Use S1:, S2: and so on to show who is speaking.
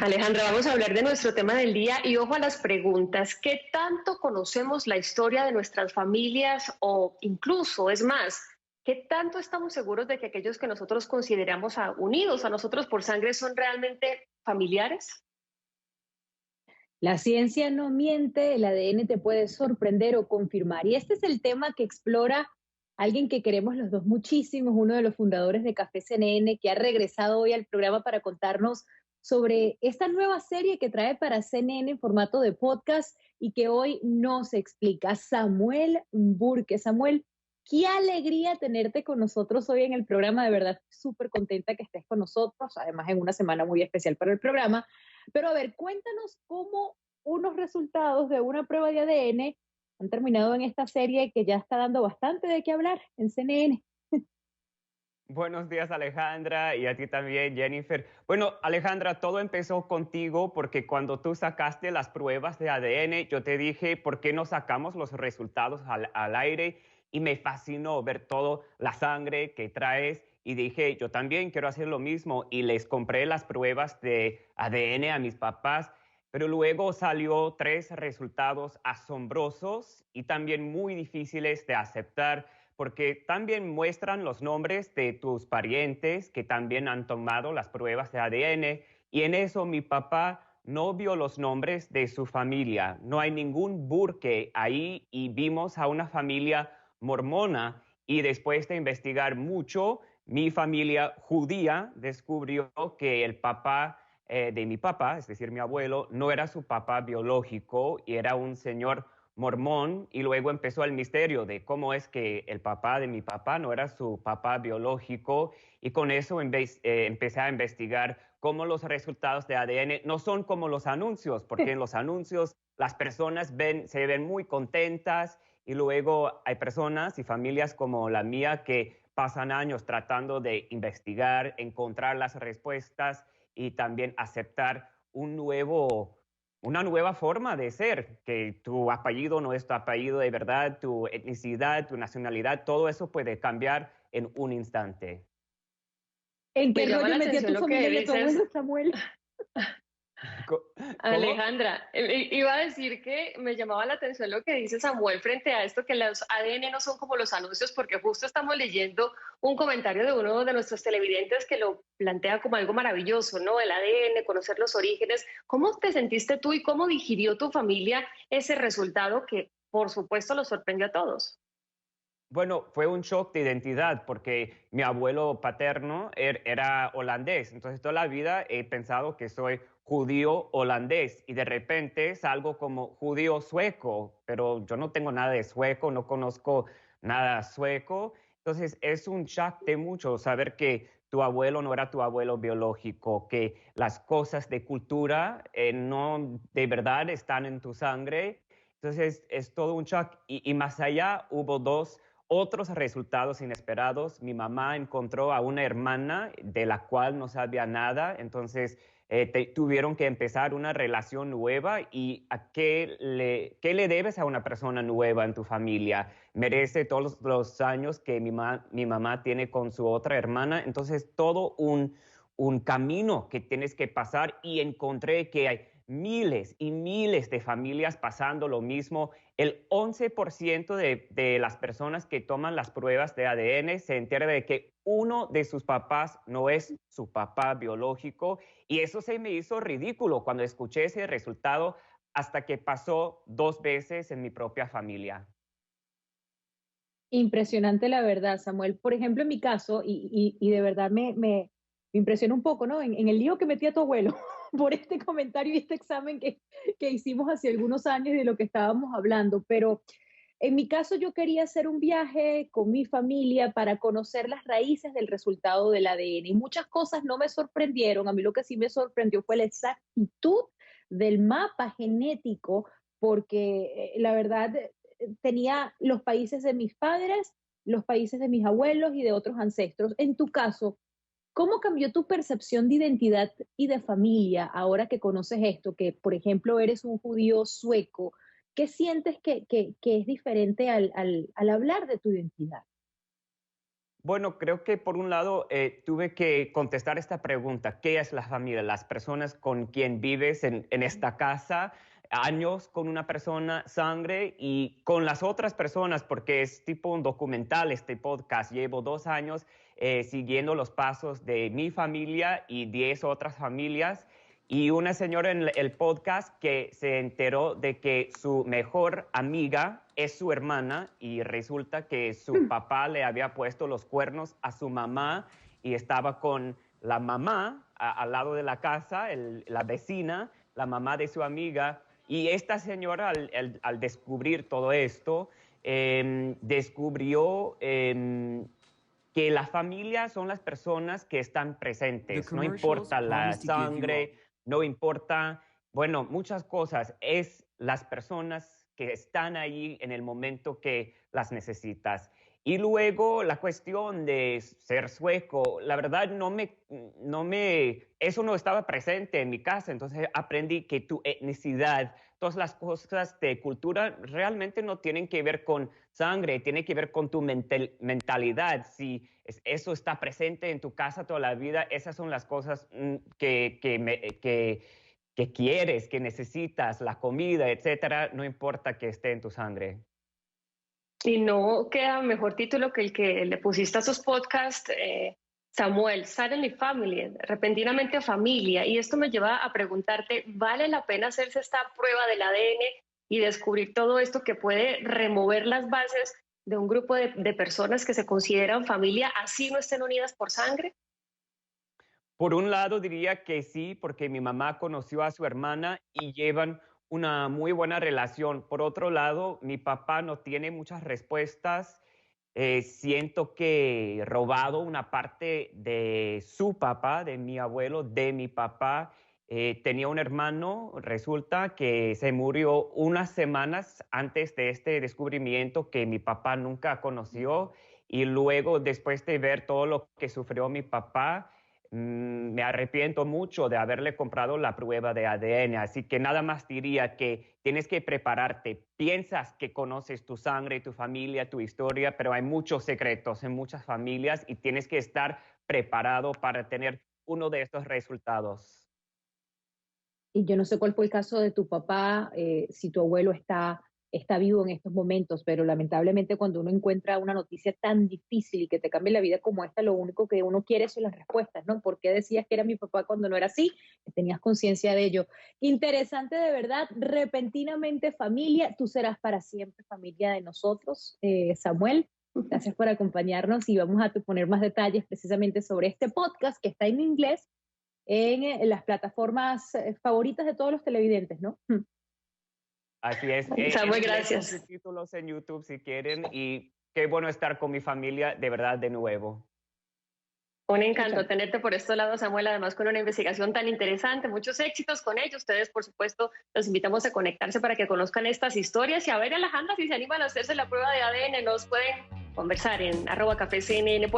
S1: Alejandra, vamos a hablar de nuestro tema del día y ojo a las preguntas. ¿Qué tanto conocemos la historia de nuestras familias o incluso, es más, qué tanto estamos seguros de que aquellos que nosotros consideramos unidos a nosotros por sangre son realmente familiares?
S2: La ciencia no miente, el ADN te puede sorprender o confirmar. Y este es el tema que explora alguien que queremos los dos muchísimo, uno de los fundadores de Café CNN, que ha regresado hoy al programa para contarnos sobre esta nueva serie que trae para CNN en formato de podcast y que hoy nos explica Samuel Burke. Samuel, qué alegría tenerte con nosotros hoy en el programa. De verdad, súper contenta que estés con nosotros, además en una semana muy especial para el programa. Pero a ver, cuéntanos cómo unos resultados de una prueba de ADN han terminado en esta serie que ya está dando bastante de qué hablar en CNN.
S3: Buenos días, Alejandra, y a ti también, Jennifer. Bueno, Alejandra, todo empezó contigo porque cuando tú sacaste las pruebas de ADN, yo te dije, ¿por qué no sacamos los resultados al aire? Y me fascinó ver todo, la sangre que traes, y dije, yo también quiero hacer lo mismo, y les compré las pruebas de ADN a mis papás, pero luego salió 3 resultados asombrosos y también muy difíciles de aceptar porque también muestran los nombres de tus parientes que también han tomado las pruebas de ADN y en eso mi papá no vio los nombres de su familia. No hay ningún Burke ahí y vimos a una familia mormona y después de investigar mucho, mi familia judía descubrió que el papá de mi papá, es decir, mi abuelo, no era su papá biológico y era un señor mormón y luego empezó el misterio de cómo es que el papá de mi papá no era su papá biológico y con eso empecé a investigar cómo los resultados de ADN no son como los anuncios, porque en los anuncios las personas se ven muy contentas y luego hay personas y familias como la mía que pasan años tratando de investigar, encontrar las respuestas y también aceptar una nueva forma de ser, que tu apellido no es tu apellido de verdad, tu etnicidad, tu nacionalidad, todo eso puede cambiar en un instante.
S2: ¿En
S1: Me
S2: qué
S1: llama
S2: rollo
S1: la
S2: metía
S1: atención
S2: tu
S1: lo que
S2: familia y a tu
S1: dices,
S2: abuelo, Samuel?
S3: ¿Cómo?
S1: Alejandra. Iba a decir que me llamaba la atención lo que dice Samuel frente a esto, que los ADN no son como los anuncios, porque justo estamos leyendo un comentario de uno de nuestros televidentes que lo plantea como algo maravilloso, ¿no? El ADN, conocer los orígenes. ¿Cómo te sentiste tú y cómo digirió tu familia ese resultado que, por supuesto, los sorprendió a todos?
S3: Bueno, fue un shock de identidad porque mi abuelo paterno era holandés, entonces toda la vida he pensado que soy judío holandés y de repente salgo como judío sueco, pero yo no tengo nada de sueco, no conozco nada sueco, entonces es un shock de mucho saber que tu abuelo no era tu abuelo biológico, que las cosas de cultura no de verdad están en tu sangre, entonces es todo un shock y más allá hubo otros resultados inesperados. Mi mamá encontró a una hermana de la cual no sabía nada, entonces tuvieron que empezar una relación nueva y qué le debes a una persona nueva en tu familia. Merece todos los años que mi mamá tiene con su otra hermana, entonces todo un camino que tienes que pasar y encontré que hay miles y miles de familias pasando lo mismo. El 11% de las personas que toman las pruebas de ADN se entera de que uno de sus papás no es su papá biológico y eso se me hizo ridículo cuando escuché ese resultado hasta que pasó 2 veces en mi propia familia.
S2: Impresionante la verdad, Samuel. Por ejemplo, en mi caso, y de verdad me impresiona un poco, ¿no? En el lío que metía tu abuelo por este comentario y este examen que hicimos hace algunos años y de lo que estábamos hablando, pero en mi caso yo quería hacer un viaje con mi familia para conocer las raíces del resultado del ADN y muchas cosas no me sorprendieron. A mí lo que sí me sorprendió fue la exactitud del mapa genético, porque la verdad tenía los países de mis padres, los países de mis abuelos y de otros ancestros. En tu caso, ¿cómo cambió tu percepción de identidad y de familia ahora que conoces esto? Que, por ejemplo, eres un judío sueco. ¿Qué sientes que es diferente al hablar de tu identidad?
S3: Bueno, creo que por un lado tuve que contestar esta pregunta. ¿Qué es la familia? Las personas con quien vives en esta casa, años con una persona, sangre, y con las otras personas, porque es tipo un documental este podcast. Llevo 2 años siguiendo los pasos de mi familia y 10 otras familias. Y una señora en el podcast que se enteró de que su mejor amiga es su hermana y resulta que su papá le había puesto los cuernos a su mamá y estaba con la mamá al lado de la casa, la vecina, la mamá de su amiga. Y esta señora al descubrir todo esto, descubrió que la familia son las personas que están presentes, no importa la sangre, no importa, bueno, muchas cosas, es las personas que están ahí en el momento que las necesitas. Y luego la cuestión de ser sueco, la verdad eso no estaba presente en mi casa, entonces aprendí que tu etnicidad, todas las cosas de cultura realmente no tienen que ver con sangre, tiene que ver con tu mentalidad. Si eso está presente en tu casa toda la vida, esas son las cosas que quieres, que necesitas, la comida, etcétera, no importa que esté en tu sangre.
S1: Y no queda mejor título que el que le pusiste a sus podcasts, Samuel, Suddenly Family, repentinamente familia. Y esto me lleva a preguntarte, ¿vale la pena hacerse esta prueba del ADN y descubrir todo esto que puede remover las bases de un grupo de personas que se consideran familia, así no estén unidas por sangre?
S3: Por un lado diría que sí, porque mi mamá conoció a su hermana y llevan una muy buena relación. Por otro lado, mi papá no tiene muchas respuestas. Siento que he robado una parte de su papá, de mi abuelo, de mi papá. Tenía un hermano, resulta que se murió unas semanas antes de este descubrimiento que mi papá nunca conoció. Y luego, después de ver todo lo que sufrió mi papá, me arrepiento mucho de haberle comprado la prueba de ADN, así que nada más diría que tienes que prepararte. Piensas que conoces tu sangre, tu familia, tu historia, pero hay muchos secretos en muchas familias y tienes que estar preparado para tener uno de estos resultados.
S2: Y yo no sé cuál fue el caso de tu papá, si tu abuelo está vivo en estos momentos, pero lamentablemente cuando uno encuentra una noticia tan difícil y que te cambia la vida como esta, lo único que uno quiere son las respuestas, ¿no? ¿Por qué decías que era mi papá cuando no era así? Tenías conciencia de ello. Interesante de verdad, repentinamente familia, tú serás para siempre familia de nosotros, Samuel. Gracias por acompañarnos y vamos a poner más detalles precisamente sobre este podcast que está en inglés en las plataformas favoritas de todos los televidentes, ¿no?
S3: Así es.
S1: Samuel, gracias.
S3: Con subtítulos en YouTube si quieren y qué bueno estar con mi familia de verdad de nuevo.
S1: Un encanto tenerte por estos lados, Samuel, además con una investigación tan interesante, muchos éxitos con ellos. Ustedes, por supuesto, los invitamos a conectarse para que conozcan estas historias y a ver, Alejandra, si se animan a hacerse la prueba de ADN, nos pueden conversar en @cafecnn.